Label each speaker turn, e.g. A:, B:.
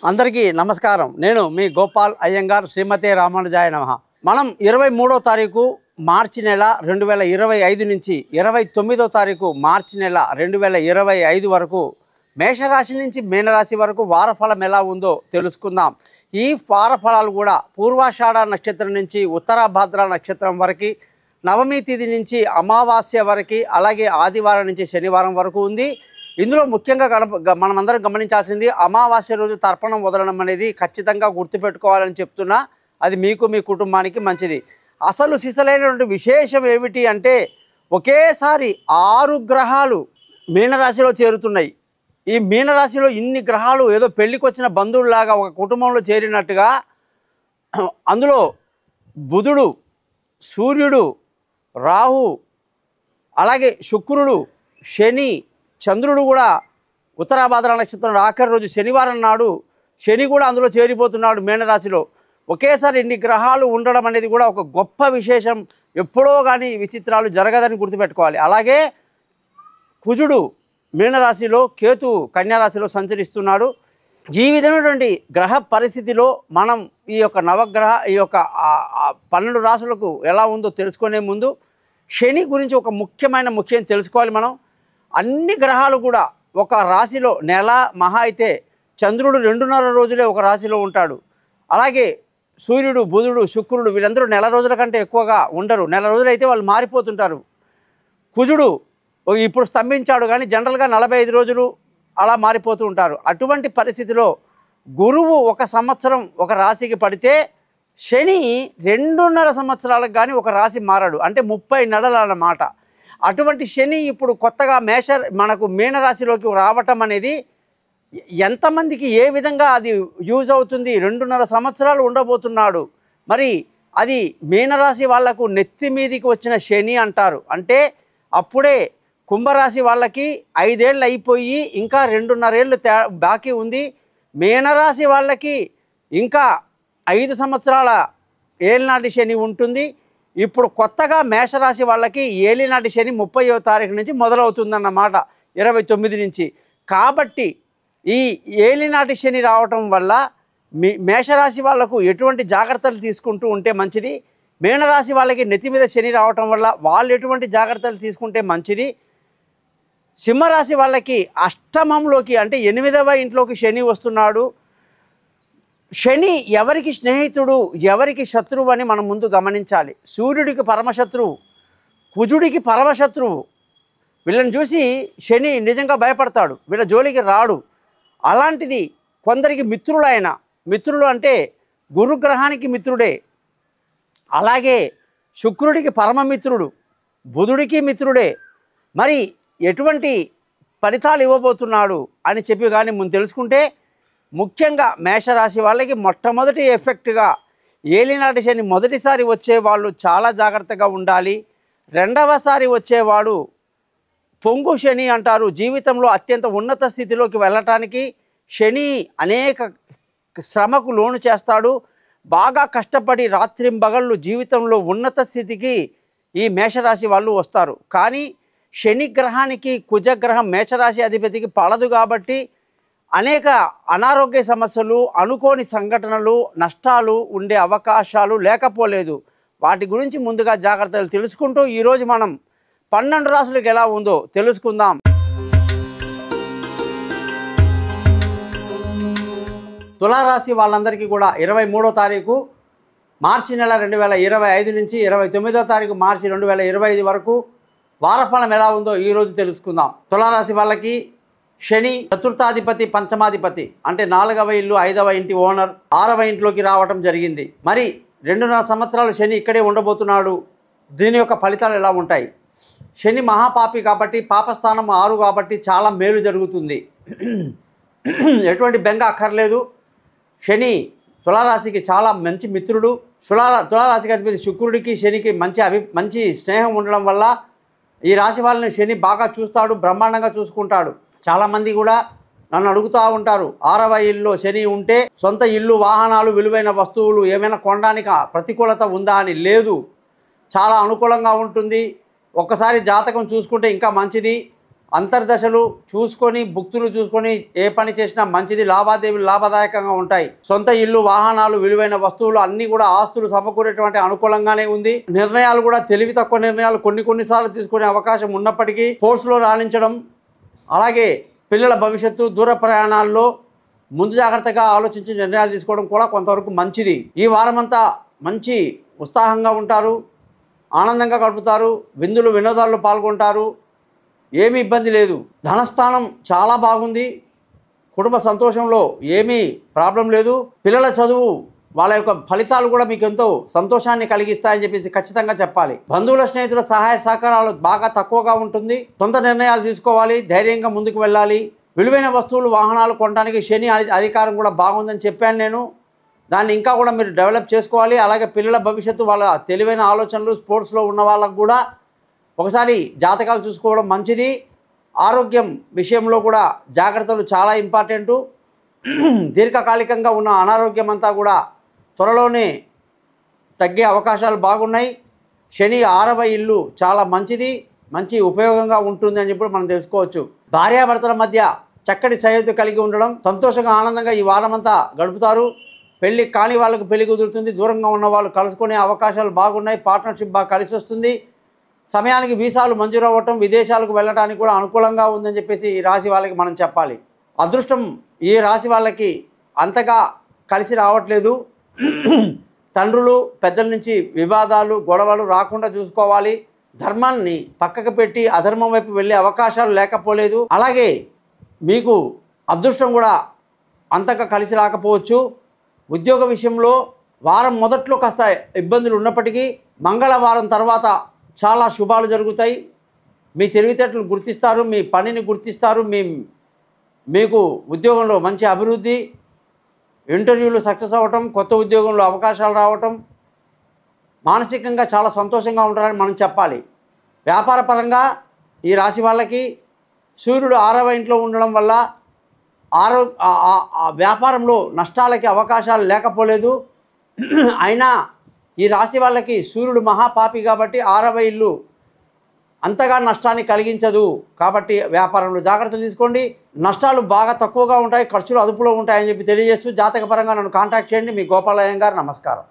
A: అందరికీ నమస్కారం. నేను మీ గోపాల్ అయ్యంగార్. శ్రీమతే రామానుజాయ నమః. మనం 23వ తారీఖు మార్చి నెల 2025 నుంచి 29వ తారీఖు మార్చి నెల 2025 వరకు మేషరాశి నుంచి మీనరాశి వరకు వారఫలం ఎలా ఉందో తెలుసుకుందాం. ఈ వారఫలాలు కూడా పూర్వాషాఢ నక్షత్రం నుంచి ఉత్తరాభాద్ర నక్షత్రం వరకు, నవమి తిథి నుంచి అమావాస్య వరకు, అలాగే ఆదివారం నుంచి శనివారం వరకు ఉంది. ఇందులో ముఖ్యంగా మనమందరం గమనించాల్సింది అమావాస్య రోజు తర్పణం వదలడం అనేది ఖచ్చితంగా గుర్తుపెట్టుకోవాలని చెప్తున్నా. అది మీకు మీ కుటుంబానికి మంచిది. అసలు సిసలైనటువంటి విశేషం ఏమిటి అంటే, ఒకేసారి 6 గ్రహాలు మీనరాశిలో చేరుతున్నాయి. ఈ మీనరాశిలో ఇన్ని గ్రహాలు ఏదో పెళ్ళికి వచ్చిన బంధువులాగా ఒక కుటుంబంలో చేరినట్టుగా, అందులో బుధుడు, సూర్యుడు, రాహు, అలాగే శుక్రుడు, శని, చంద్రుడు కూడా ఉత్తరాభాద్ర నక్షత్రం ఆఖరి రోజు శనివారం నాడు శని కూడా అందులో చేరిపోతున్నాడు మీనరాశిలో. ఒకేసారి ఇన్ని గ్రహాలు ఉండడం అనేది కూడా ఒక గొప్ప విశేషం. ఎప్పుడో కానీ విచిత్రాలు జరగదని గుర్తుపెట్టుకోవాలి. అలాగే కుజుడు మీనరాశిలో, కేతు కన్యారాశిలో సంచరిస్తున్నాడు. ఈ విధమైనటువంటి గ్రహ పరిస్థితిలో మనం ఈ యొక్క నవగ్రహ ఈ యొక్క 12 రాశులకు ఎలా ఉందో తెలుసుకునే ముందు శని గురించి ఒక ముఖ్యం తెలుసుకోవాలి. మనం అన్ని గ్రహాలు కూడా ఒక రాశిలో నెల మహా అయితే చంద్రుడు 2.5 రోజులే ఒక రాశిలో ఉంటాడు. అలాగే సూర్యుడు, బుధుడు, శుక్రుడు వీళ్ళందరూ నెల రోజుల కంటే ఎక్కువగా ఉండరు. నెల రోజులైతే వాళ్ళు మారిపోతుంటారు. కుజుడు ఇప్పుడు స్తంభించాడు కానీ జనరల్గా 45 రోజులు అలా మారిపోతూ ఉంటారు. అటువంటి పరిస్థితిలో గురువు 1 సంవత్సరం ఒక రాశికి పడితే శని 2.5 సంవత్సరాలకు కానీ ఒక రాశి మారాడు. అంటే 30 నెలలు అన్నమాట. అటువంటి శని ఇప్పుడు కొత్తగా మనకు మీనరాశిలోకి రావటం అనేది ఎంతమందికి ఏ విధంగా అది యూజ్ అవుతుంది? 2.5 సంవత్సరాలు ఉండబోతున్నాడు. మరి అది మీనరాశి వాళ్లకు నెత్తి మీదికి వచ్చిన శని అంటారు. అంటే అప్పుడే కుంభరాశి వాళ్ళకి 5 ఏళ్ళు అయిపోయి ఇంకా 2.5 ఏళ్ళు బాకీ ఉంది. మీనరాశి వాళ్ళకి ఇంకా 5 సంవత్సరాల ఏలినాటి శని ఉంటుంది. ఇప్పుడు కొత్తగా మేషరాశి వాళ్ళకి ఏలినాటి శని 30వ తారీఖు నుంచి మొదలవుతుందన్నమాట, 29 నుంచి. కాబట్టి ఈ ఏలినాటి శని రావటం వల్ల మేషరాశి వాళ్లకు ఎటువంటి జాగ్రత్తలు తీసుకుంటూ ఉంటే మంచిది, మీనరాశి వాళ్ళకి నెత్తి మీద శని రావటం వల్ల వాళ్ళు ఎటువంటి జాగ్రత్తలు తీసుకుంటే మంచిది, సింహరాశి వాళ్ళకి అష్టమంలోకి అంటే 8వ ఇంట్లోకి శని వస్తున్నాడు. శని ఎవరికి స్నేహితుడు, ఎవరికి శత్రువు అని మనం ముందు గమనించాలి. సూర్యుడికి పరమశత్రువు, కుజుడికి పరమశత్రువు. వీళ్ళని చూసి శని నిజంగా భయపడతాడు, వీళ్ళ జోలికి రాడు. అలాంటిది కొందరికి మిత్రులు అంటే గురుగ్రహానికి మిత్రుడే. అలాగే శుక్రుడికి పరమమిత్రుడు, బుధుడికి మిత్రుడే. మరి ఎటువంటి ఫలితాలు ఇవ్వబోతున్నాడు అని చెప్పి కానీ ముందు తెలుసుకుంటే, ముఖ్యంగా మేషరాశి వాళ్ళకి మొట్టమొదటి ఎఫెక్ట్గా ఏలినాటి శని మొదటిసారి వచ్చేవాళ్ళు చాలా జాగ్రత్తగా ఉండాలి. రెండవసారి వచ్చేవాడు పొంగు శని అంటారు. జీవితంలో అత్యంత ఉన్నత స్థితిలోకి వెళ్ళటానికి శని అనేక శ్రమకు లోను చేస్తాడు. బాగా కష్టపడి రాత్రింబగళ్ళు జీవితంలో ఉన్నత స్థితికి ఈ మేషరాశి వాళ్ళు వస్తారు. కానీ శని గ్రహానికి కుజగ్రహం మేషరాశి అధిపతికి పడదు కాబట్టి అనేక అనారోగ్య సమస్యలు, అనుకోని సంఘటనలు, నష్టాలు ఉండే అవకాశాలు లేకపోలేదు. వాటి గురించి ముందుగా జాగ్రత్తలు తెలుసుకుంటూ ఈరోజు మనం 12 రాశులకు ఎలా ఉందో తెలుసుకుందాం. తులారాశి వాళ్ళందరికీ కూడా 23వ తారీఖు మార్చి నెల 2025 నుంచి 29వ తారీఖు మార్చి 2025 వరకు వారఫలం ఎలా ఉందో ఈరోజు తెలుసుకుందాం. తులారాశి వాళ్ళకి శని చతుర్థాధిపతి, పంచమాధిపతి అంటే 4వ ఇల్లు, 5వ ఇంటి ఓనర్, 6వ ఇంట్లోకి రావటం జరిగింది. మరి 2.5 సంవత్సరాలు శని ఇక్కడే ఉండబోతున్నాడు. దీని యొక్క ఫలితాలు ఎలా ఉంటాయి? శని మహాపాపి కాబట్టి పాపస్థానం 6 కాబట్టి చాలా మేలు జరుగుతుంది. ఎటువంటి బెంగ అక్కర్లేదు. శని తులారాశికి చాలా మంచి మిత్రుడు. తులారాశికి అధిపతి శుక్రుడికి శనికి మంచి స్నేహం ఉండడం వల్ల ఈ రాశి వాళ్ళని శని బాగా చూస్తాడు, బ్రహ్మాండంగా చూసుకుంటాడు. చాలామంది కూడా నన్ను అడుగుతూ ఉంటారు, 6వ ఇల్లులో శని ఉంటే సొంత ఇల్లు, వాహనాలు, విలువైన వస్తువులు ఏమైనా కొనడానికి ప్రతికూలత ఉందా అని. లేదు, చాలా అనుకూలంగా ఉంటుంది. ఒక్కసారి జాతకం చూసుకుంటే ఇంకా మంచిది. అంతర్దశలు చూసుకొని భుక్తులు చూసుకొని ఏ పని చేసినా మంచిది, లావాదేవీలు లాభదాయకంగా ఉంటాయి. సొంత ఇల్లు, వాహనాలు, విలువైన వస్తువులు అన్నీ కూడా ఆస్తులు సమకూరేటువంటి అనుకూలంగానే ఉంది. నిర్ణయాలు కూడా తెలివి తక్కువ నిర్ణయాలు కొన్నిసార్లు తీసుకునే అవకాశం ఉన్నప్పటికీ స్పోర్ట్స్లో రాణించడం, అలాగే పిల్లల భవిష్యత్తు, దూర ప్రయాణాల్లో ముందు జాగ్రత్తగా ఆలోచించి నిర్ణయాలు తీసుకోవడం కూడా కొంతవరకు మంచిది. ఈ వారమంతా మంచి ఉత్సాహంగా ఉంటారు, ఆనందంగా గడుపుతారు, విందులు వినోదాల్లో పాల్గొంటారు, ఏమీ ఇబ్బంది లేదు. ధనస్థానం చాలా బాగుంది, కుటుంబ సంతోషంలో ఏమీ ప్రాబ్లం లేదు. పిల్లల చదువు వాళ్ళ యొక్క ఫలితాలు కూడా మీకు ఎంతో సంతోషాన్ని కలిగిస్తాయని చెప్పేసి ఖచ్చితంగా చెప్పాలి. బంధువుల స్నేహితుల సహాయ సహకారాలు బాగా తక్కువగా ఉంటుంది. సొంత నిర్ణయాలు తీసుకోవాలి, ధైర్యంగా ముందుకు వెళ్ళాలి. విలువైన వస్తువులు, వాహనాలు కొనడానికి శని అధికారం కూడా బాగుందని చెప్పాను నేను. దాన్ని ఇంకా కూడా మీరు డెవలప్ చేసుకోవాలి. అలాగే పిల్లల భవిష్యత్తు, వాళ్ళ తెలివైన ఆలోచనలు, స్పోర్ట్స్లో ఉన్న వాళ్ళకు కూడా ఒకసారి జాతకాలు చూసుకోవడం మంచిది. ఆరోగ్యం విషయంలో కూడా జాగ్రత్తలు చాలా ఇంపార్టెంటు. దీర్ఘకాలికంగా ఉన్న అనారోగ్యం అంతా కూడా త్వరలోనే తగ్గే అవకాశాలు బాగున్నాయి. శని 6వ ఇల్లు చాలా మంచిది, మంచి ఉపయోగంగా ఉంటుంది అని చెప్పి మనం తెలుసుకోవచ్చు. భార్యాభర్తల మధ్య చక్కటి సయోధ్య కలిగి ఉండడం, సంతోషంగా ఆనందంగా ఈ వారమంతా గడుపుతారు. పెళ్ళి కాని వాళ్ళకు పెళ్లి కుదురుతుంది, దూరంగా ఉన్న వాళ్ళు కలుసుకునే అవకాశాలు బాగున్నాయి. పార్ట్నర్షిప్ బాగా కలిసి వస్తుంది. సమయానికి వీసాలు మంజూరు అవ్వటం, విదేశాలకు వెళ్ళడానికి కూడా అనుకూలంగా ఉందని చెప్పేసి ఈ రాశి వాళ్ళకి మనం చెప్పాలి. అదృష్టం ఈ రాశి వాళ్ళకి అంతగా కలిసి రావట్లేదు. తండ్రులు పెద్దల నుంచి వివాదాలు, గొడవలు రాకుండా చూసుకోవాలి. ధర్మాన్ని పక్కకు పెట్టి అధర్మం వైపు వెళ్ళే అవకాశాలు లేకపోలేదు. అలాగే మీకు అదృష్టం కూడా అంతగా కలిసి రాకపోవచ్చు. ఉద్యోగ విషయంలో వారం మొదట్లో కాస్త ఇబ్బందులు ఉన్నప్పటికీ మంగళవారం తర్వాత చాలా శుభాలు జరుగుతాయి. మీ తెలివితేటలు గుర్తిస్తారు, మీ పనిని గుర్తిస్తారు, మీకు ఉద్యోగంలో మంచి అభివృద్ధి, ఇంటర్వ్యూలు సక్సెస్ అవ్వటం, కొత్త ఉద్యోగంలో అవకాశాలు రావటం, మానసికంగా చాలా సంతోషంగా ఉంటారని మనం చెప్పాలి. వ్యాపారపరంగా ఈ రాశి వాళ్ళకి సూర్యుడు 6వ ఇంట్లో ఉండడం వల్ల వ్యాపారంలో నష్టాలకి అవకాశాలు లేకపోలేదు. అయినా ఈ రాశి వాళ్ళకి సూర్యుడు మహాపాపి కాబట్టి 6వ ఇల్లు అంతగా నష్టాన్ని కలిగించదు. కాబట్టి వ్యాపారంలో జాగ్రత్తలు తీసుకోండి. నష్టాలు బాగా తక్కువగా ఉంటాయి, ఖర్చులు అదుపులో ఉంటాయని చెప్పి తెలియజేస్తూ జాతకపరంగా నన్ను కాంటాక్ట్ చేయండి. మీ గోపాల్ అయ్యంగార్. నమస్కారం.